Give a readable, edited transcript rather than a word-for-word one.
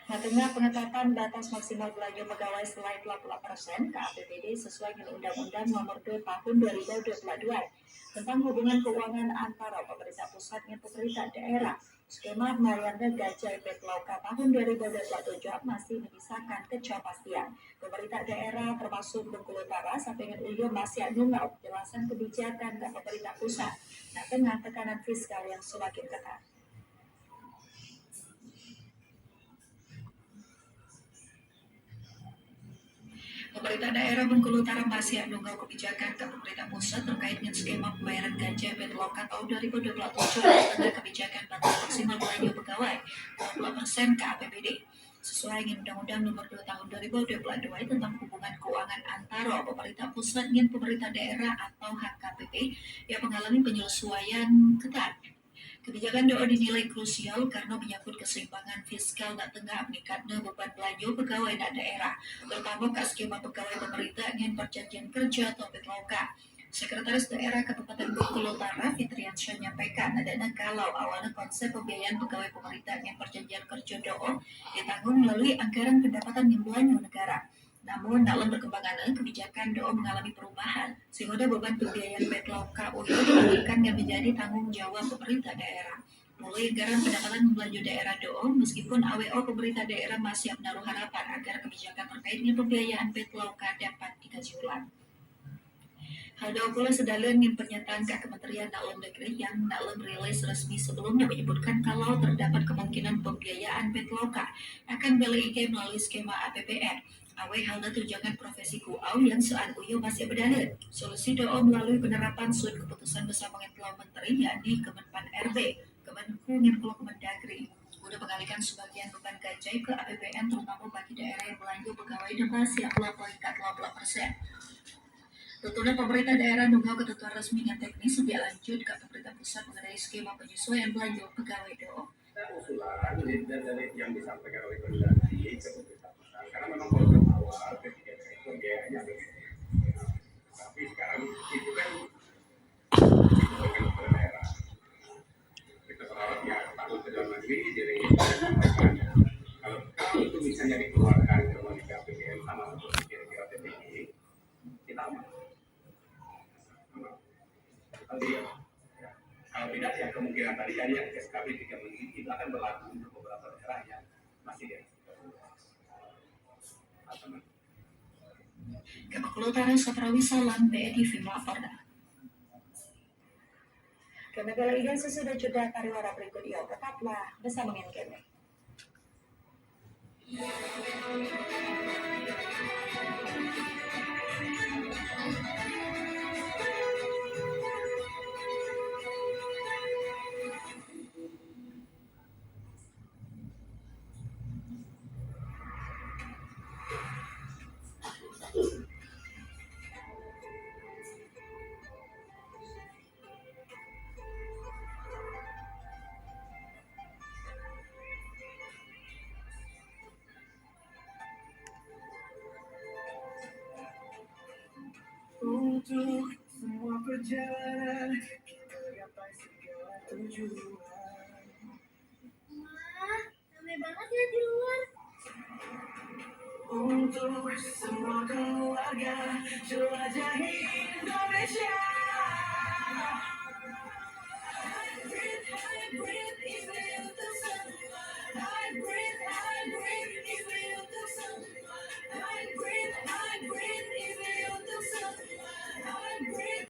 Nah, tengah pengetatan batas maksimal belanja pegawai selain 80% ke APBD sesuai dengan Undang-Undang Nomor 2 Tahun 2022 tentang hubungan keuangan antara pemerintah pusat dan pemerintah daerah. Skema Mariana Gajah Petlauka tahun 2027 masih menyisakan kepastian. Pemerintah daerah termasuk Bengkulu Utara sampai dengan Uyo masih nunggu penjelasan kebijakan dari pemerintah pusat. Nah, tengah tekanan fiskal yang semakin ketat. Pemerintah daerah Bengkulu Utara masih menunggu kebijakan ke pemerintah pusat terkait dengan skema pembayaran gaji Petlauka tahun 2027 tentang kebijakan batas maksimal belanja pegawai 20% ke APBD sesuai dengan Undang-Undang Nomor 2 Tahun 2022 tentang hubungan keuangan antara pemerintah pusat dengan pemerintah daerah atau HKPP yang mengalami penyesuaian ketat. Kebijakan DO dinilai krusial karena menyangkut keseimbangan fiskal dan tengah meningkatnya beban belanja pegawai daerah, terutama ke skema pegawai pemerintah dengan perjanjian kerja atau Petlauka. Sekretaris Daerah Kabupaten Bengkulu Utara Fitriansyah menyampaikan adanya kalau awalnya konsep pembiayaan pegawai pemerintah dengan perjanjian kerja DO ditanggung melalui anggaran pendapatan yang belanja negara. Namun dalam perkembangan kebijakan DO mengalami perubahan sehingga beban pembiayaan Petlauka UIO dialihkan yang menjadi tanggung jawab pemerintah daerah. Mulai anggaran pendapatan belanja daerah DO, meskipun AWO pemerintah daerah masih menaruh harapan agar kebijakan terkait dengan pembiayaan Petlauka dapat dikaji ulang. Hal itu pula sedalan dengan pernyataan ke Kementerian Dalam Negeri yang dalam rilis resmi sebelumnya menyebutkan kalau terdapat kemungkinan pembiayaan Petlauka akan BLIG melalui skema APBN. Awe hal tunjangan profesi kuau yang soal uyo masih berdalil. Solusi DO melalui penerapan surat keputusan bersama dengan menteri yakni Kemenpan RB, Kemenku dan Kemendagri udah mengalihkan sebagian beban gaji ke APBN terutama bagi daerah yang belanja pegawai dan masih peringkat 80%. Tentunya pemerintah daerah nunggu ketentuan resmi dan teknis lebih lanjut ke pemerintah pusat mengenai skema penyesuaian belanja pegawai DO. Usulan dari yang disampaikan oleh Kemendagri ke pemerintah pusat karena memang kalau awal ketika itu biayanya tapi sekarang itu kan bukan kepada daerah. Kita berharap ya tahun ke dalam negeri dari kalau itu misalnya dikeluarkan kembali ke APBN sama seperti kira-kira TPI kita aman. Kalau tidak ya kemungkinan tadi yang SKB 3 minggu itu akan berlaku untuk beberapa daerah yang masih di Bengkulu Utara Satrawi Salam BEDV melaporkan. Kemegala Igan sesudah jeda pariwara berikut ya, tetaplah bersama dengan kami. Untuk semua perjalanan kita gapai segala tujuan. Wah, ramai banget ya di luar. Untuk semua keluarga jelajahi Indonesia.